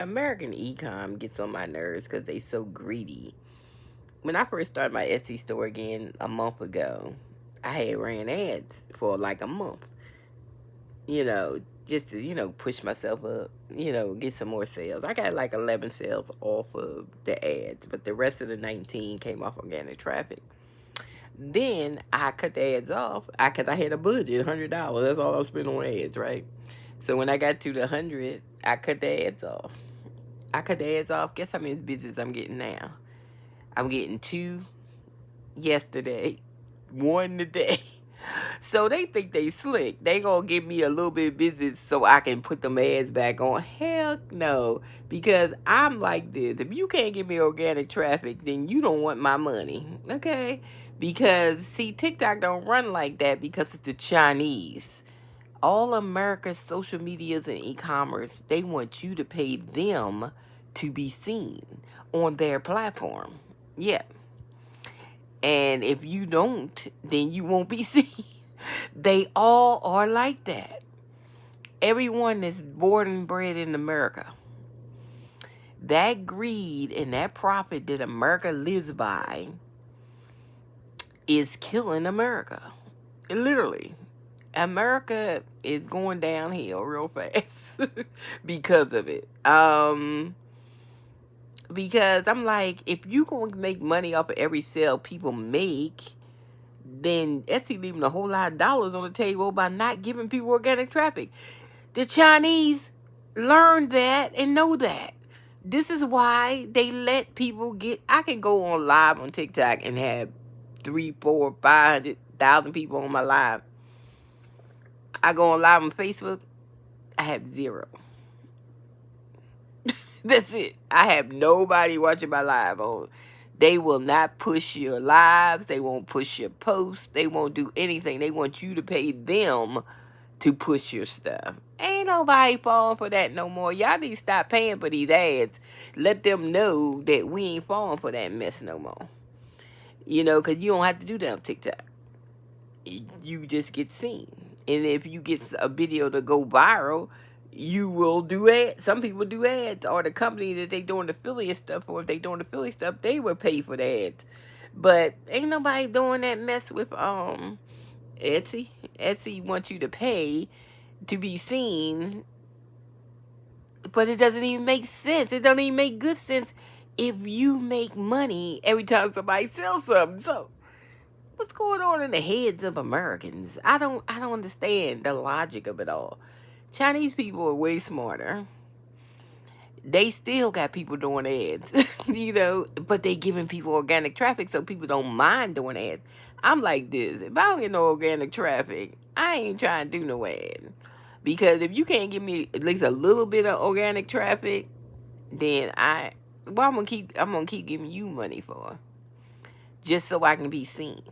American Ecom gets on my nerves because they so greedy. When I first started my Etsy store again a month ago, I had ran ads for like a month, you know, just to, push myself up, get some more sales. I got like 11 sales off of the ads, but the rest of the 19 came off organic traffic. Then I cut the ads off because I had a budget, $100. That's all I was spending on ads, right? So when I got to the 100, I cut the ads off. I cut the ads off. Guess how many visits I'm getting now? I'm getting 2 yesterday, 1 today. So they think they slick. They gonna give me a little bit of visits so I can put them ads back on. Hell no. Because I'm like this. If you can't give me organic traffic, then you don't want my money. Okay? Because see, TikTok don't run like that because it's the Chinese. All America's social medias and e-commerce, they want you to pay them to be seen on their platform. Yeah. And if you don't, then you won't be seen. They all are like that. Everyone that's born and bred in America. That greed and that profit that America lives by is killing America. Literally. America is going downhill real fast because of it. Because I'm like, if you going to make money off of every sale people make, then Etsy leaving a whole lot of dollars on the table by not giving people organic traffic. The Chinese learned that and know that. This is why they let people get. I can go on live on TikTok and have 3, 4, 500,000 people on my live. I go on live on Facebook, I have 0. That's it. I have nobody watching my live on. They will not push your lives. They won't push your posts. They won't do anything. They want you to pay them to push your stuff. Ain't nobody falling for that no more. Y'all need to stop paying for these ads. Let them know that we ain't falling for that mess no more. Because you don't have to do that on TikTok. You just get seen. And if you get a video to go viral, you will do ads. Some people do ads, or the company that they doing affiliate stuff for. If they doing affiliate stuff, they will pay for the ads. But ain't nobody doing that mess with Etsy. Etsy wants you to pay to be seen, but it doesn't even make sense. It doesn't even make good sense if you make money every time somebody sells something. So what's going on in the heads of Americans? I don't understand the logic of it all. Chinese people are way smarter. They still got people doing ads, but they giving people organic traffic so people don't mind doing ads. I'm like this. If I don't get no organic traffic, I ain't trying to do no ad. Because if you can't give me at least a little bit of organic traffic, then I'm gonna keep giving you money for, just so I can be seen.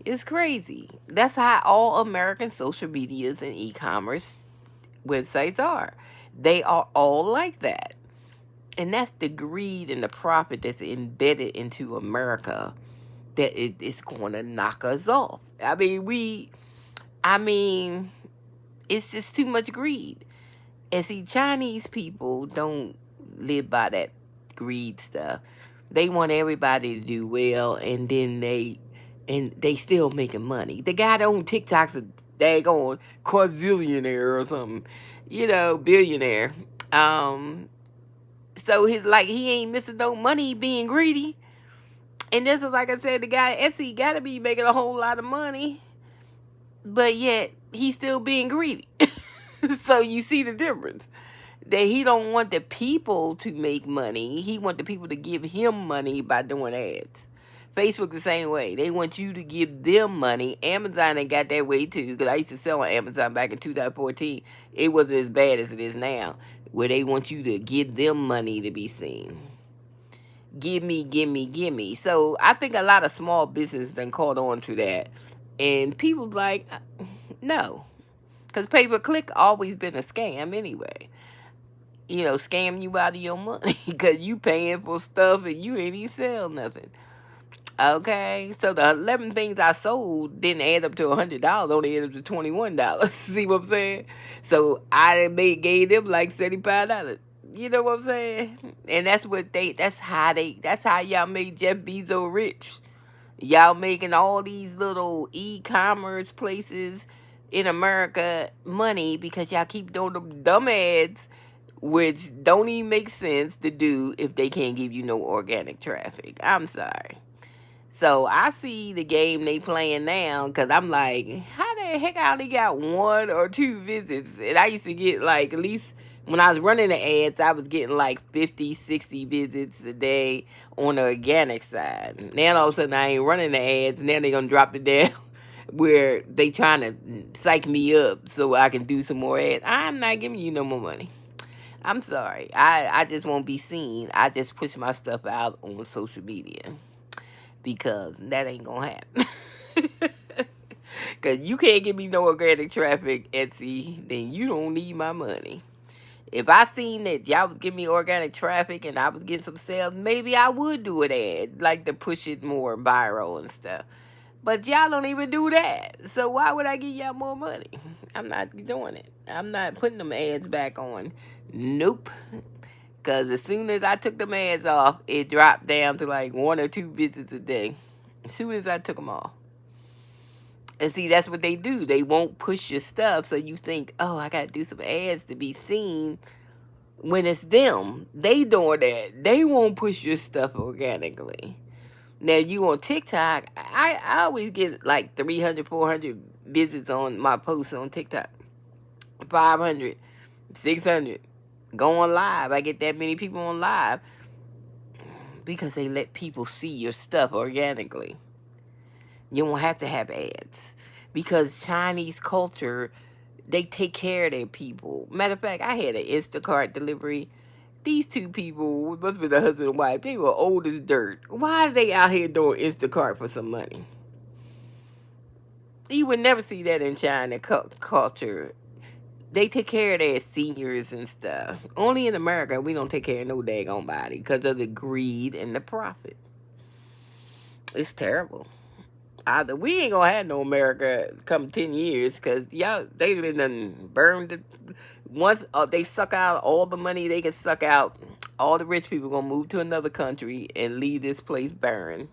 It's crazy. That's how all American social medias and e-commerce websites are. They are all like that. And that's the greed and the profit that's embedded into America that it's going to knock us off. I mean, it's just too much greed. And see, Chinese people don't live by that greed stuff. They want everybody to do well, and then they still making money. The guy that on TikTok's a daggone quadrillionaire or something, billionaire. So he ain't missing no money being greedy. And this is, like I said, the guy at Etsy got to be making a whole lot of money, but yet he's still being greedy. So you see the difference. That he don't want the people to make money. He want the people to give him money by doing ads. Facebook the same way. They want you to give them money. Amazon ain't got that way too. Because I used to sell on Amazon back in 2014. It wasn't as bad as it is now. Where they want you to give them money to be seen. Give me, give me, give me. So I think a lot of small business done caught on to that. And people like, no. Because pay-per-click always been a scam anyway. Scam you out of your money. Because you paying for stuff and you ain't even sell nothing. Okay, so the 11 things I sold didn't add up to $100, only added up to $21. See what I'm saying? So I gave them like $75. You know what I'm saying? And that's how y'all make Jeff Bezos rich. Y'all making all these little e-commerce places in America money because y'all keep doing them dumb ads, which don't even make sense to do if they can't give you no organic traffic. I'm sorry. So I see the game they playing now because I'm like, how the heck I only got one or two visits? And I used to get like at least when I was running the ads, I was getting like 50, 60 visits a day on the organic side. Now all of a sudden I ain't running the ads. Now they gonna drop it down where they trying to psych me up so I can do some more ads. I'm not giving you no more money. I'm sorry. I just won't be seen. I just push my stuff out on social media because that ain't gonna happen. Because you can't give me no organic traffic, Etsy, then you don't need my money. If I seen that y'all was giving me organic traffic and I was getting some sales, maybe I would do an ad, like to push it more viral and stuff. But y'all don't even do that. So why would I give y'all more money? I'm not doing it. I'm not putting them ads back on. Nope. Because as soon as I took them ads off, it dropped down to like one or two visits a day. As soon as I took them off. And see, that's what they do. They won't push your stuff, so you think, oh, I got to do some ads to be seen. When it's them, they doing that. They won't push your stuff organically. Now, you on TikTok, I always get like 300, 400 visits on my posts on TikTok. 500, 600. Going live. I get that many people on live because they let people see your stuff organically. You don't have to have ads because Chinese culture, they take care of their people. Matter of fact, I had an Instacart delivery. These two people, must be the husband and wife, they were old as dirt. Why are they out here doing Instacart for some money? You would never see that in China culture. They take care of their seniors and stuff. Only in America, we don't take care of no daggone body because of the greed and the profit. It's terrible. Either we ain't gonna have no America come 10 years because y'all, they done burned it. Once they suck out all the money they can suck out, all the rich people gonna move to another country and leave this place barren.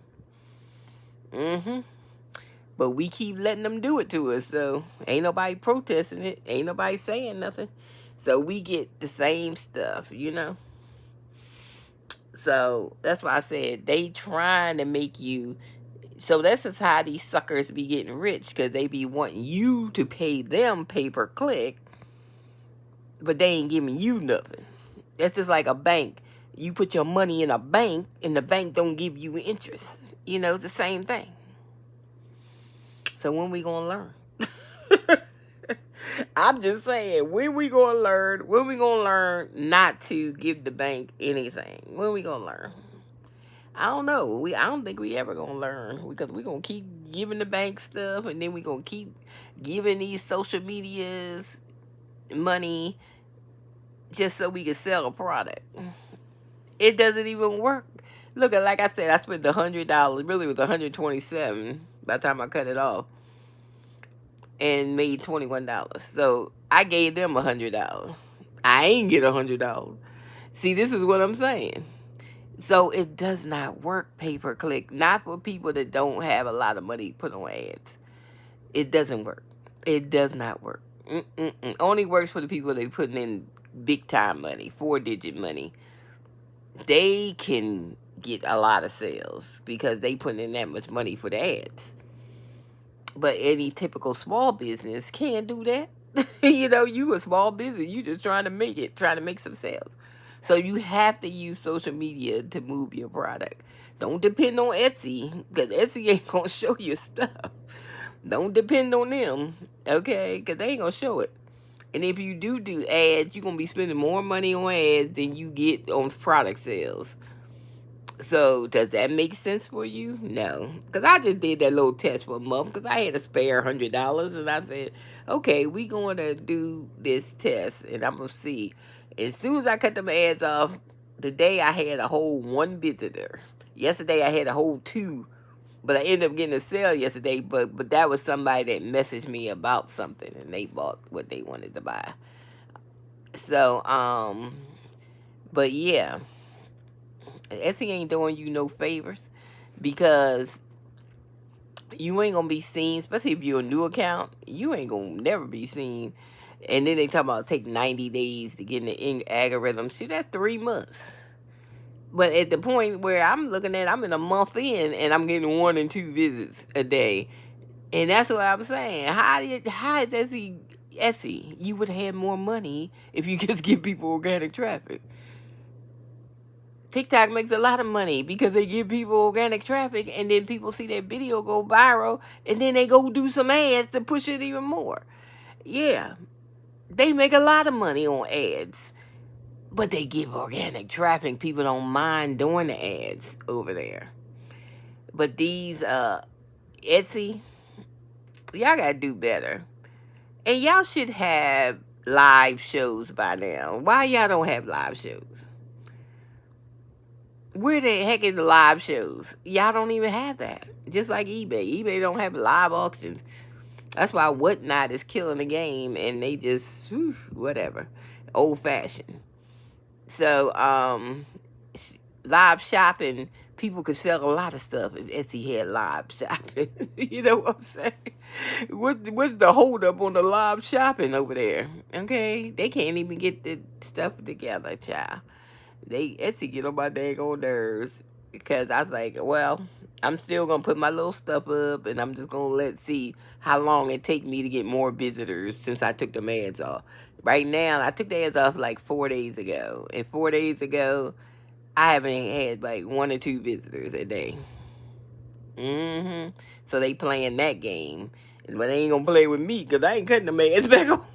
But we keep letting them do it to us, so ain't nobody protesting it. Ain't nobody saying nothing. So we get the same stuff, you know? So that's why I said they trying to make you. So this is how these suckers be getting rich, because they be wanting you to pay them pay per click, but they ain't giving you nothing. That's just like a bank. You put your money in a bank, and the bank don't give you interest. You know, it's the same thing. So when we gonna learn? I'm just saying, when we gonna learn? When we gonna learn not to give the bank anything? When we gonna learn? I don't know. I don't think we ever gonna learn because we gonna keep giving the bank stuff, and then we gonna keep giving these social medias money just so we can sell a product. It doesn't even work. Look, like I said, I spent $100. Really, it was $127 by the time I cut it off, and made $21. So I gave them $100. I ain't get $100. See, this is what I'm saying. So it does not work pay per click. Not for people that don't have a lot of money to put on ads. It doesn't work. It does not work. Only works for the people that putting in big time money, 4-digit money. They can get a lot of sales because they putting in that much money for the ads. But any typical small business can't do that. You know, you a small business. You just trying to make it, trying to make some sales. So you have to use social media to move your product. Don't depend on Etsy, because Etsy ain't going to show your stuff. Don't depend on them, okay? Because they ain't going to show it. And if you do ads, you're going to be spending more money on ads than you get on product sales. So does that make sense for you? No. Because I just did that little test for a month because I had a spare $100. And I said, okay, we going to do this test and I'm going to see. As soon as I cut them ads off, today I had a whole 1 visitor. Yesterday I had a whole 2. But I ended up getting a sale yesterday. But that was somebody that messaged me about something and they bought what they wanted to buy. So, But yeah, Etsy ain't doing you no favors because you ain't gonna be seen, especially if you're a new account. You ain't gonna never be seen. And then they talk about take 90 days to get in the algorithm. See, that's 3 months. But at the point where I'm looking at, I'm in a month in, and I'm getting 1 and 2 visits a day, and that's what I'm saying. How is Etsy? You would have more money if you just give people organic traffic. TikTok makes a lot of money because they give people organic traffic, and then people see their video go viral, and then they go do some ads to push it even more. Yeah, they make a lot of money on ads, but they give organic traffic. People don't mind doing the ads over there. But these Etsy, y'all gotta do better. And y'all should have live shows by now. Why y'all don't have live shows? Where the heck is the live shows? Y'all don't even have that. Just like eBay. eBay don't have live auctions. That's why Whatnot is killing the game, and they just, whatever. Old fashioned. So, live shopping, people could sell a lot of stuff if Etsy had live shopping. You know what I'm saying? What's the holdup on the live shopping over there? Okay, they can't even get the stuff together, child. Etsy get on my dang old nerves because I was like, well, I'm still gonna put my little stuff up, and I'm just gonna see how long it take me to get more visitors since I took the ads off. Right now, I took the ads off like 4 days ago, and 4 days ago, I haven't had like 1 or 2 visitors a day. So they playing that game, but they ain't gonna play with me because I ain't cutting the ads back on.